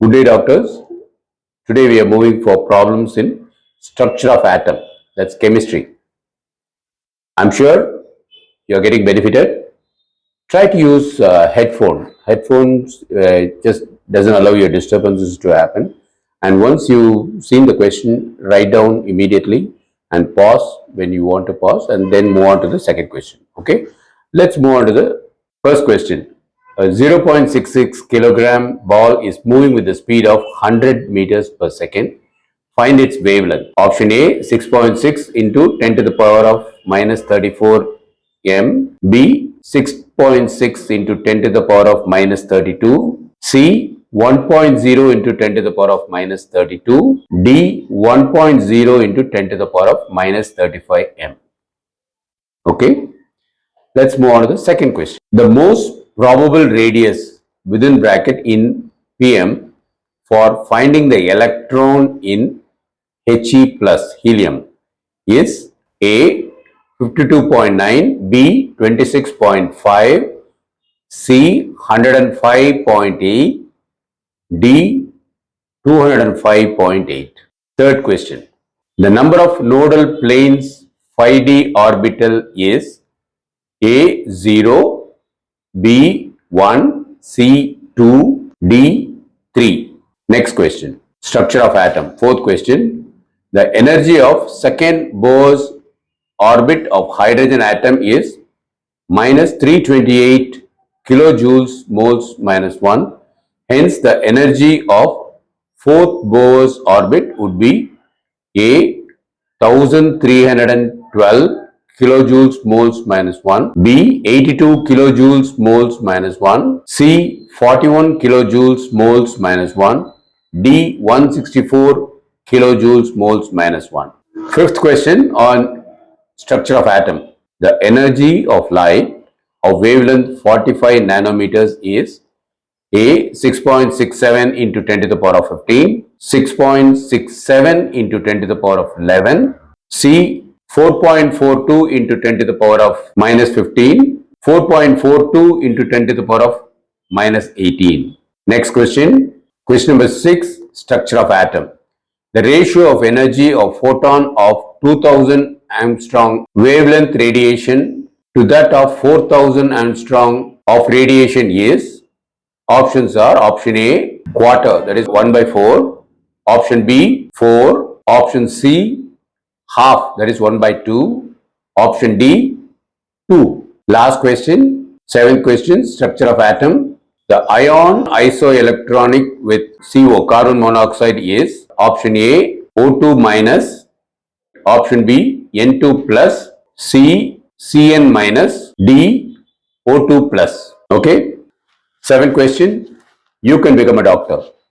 Good day, doctors. Today we are moving for problems in structure of atom. That's chemistry. I'm sure you're getting benefited. Try to use headphone. Headphones just doesn't allow your disturbances to happen. And once you've seen the question, write down immediately and pause when you want to pause and then move on to the second question. Okay. Let's move on to the first question. A 0.66 kilogram ball is moving with the speed of 100 meters per second. Find its wavelength. Option A, 6.6 into 10 to the power of minus 34 m. B, 6.6 into 10 to the power of minus 32. C, 1.0 into 10 to the power of minus 32. D, 1.0 into 10 to the power of minus 35 m. Okay. Let's move on to the second question. The most probable radius within bracket in PM for finding the electron in He plus helium is A 52.9, B 26.5, C 105.8, D 205.8. Third question. The number of nodal planes 5D orbital is A0, B1, C2, D3. Next question. Structure of atom. Fourth question. The energy of second Bohr's orbit of hydrogen atom is minus 328 kilojoules moles minus 1. Hence, the energy of fourth Bohr's orbit would be A 1312 kilojoules moles minus 1, B 82 kilojoules moles minus 1, C 41 kilojoules moles minus 1, D 164 kilojoules moles minus 1. Fifth question on structure of atom. The energy of light of wavelength 45 nanometers is A 6.67 into 10 to the power of 15, 6.67 into 10 to the power of 11, C 4.42 into 10 to the power of minus 15, 4.42 into 10 to the power of minus 18. Next question. Question number 6. Structure of atom. The ratio of energy of photon of 2000 Armstrong wavelength radiation to that of 4000 Armstrong of radiation is, options are option A, quarter, that is 1 by 4, option B, 4, option C, half, that is 1 by 2, option D, 2. Last question, seventh question, structure of atom. The ion isoelectronic with CO, carbon monoxide, is option A, O2 minus, option B, N2 plus, C, Cn minus, D, O2 plus. Okay. Seventh question, you can become a doctor.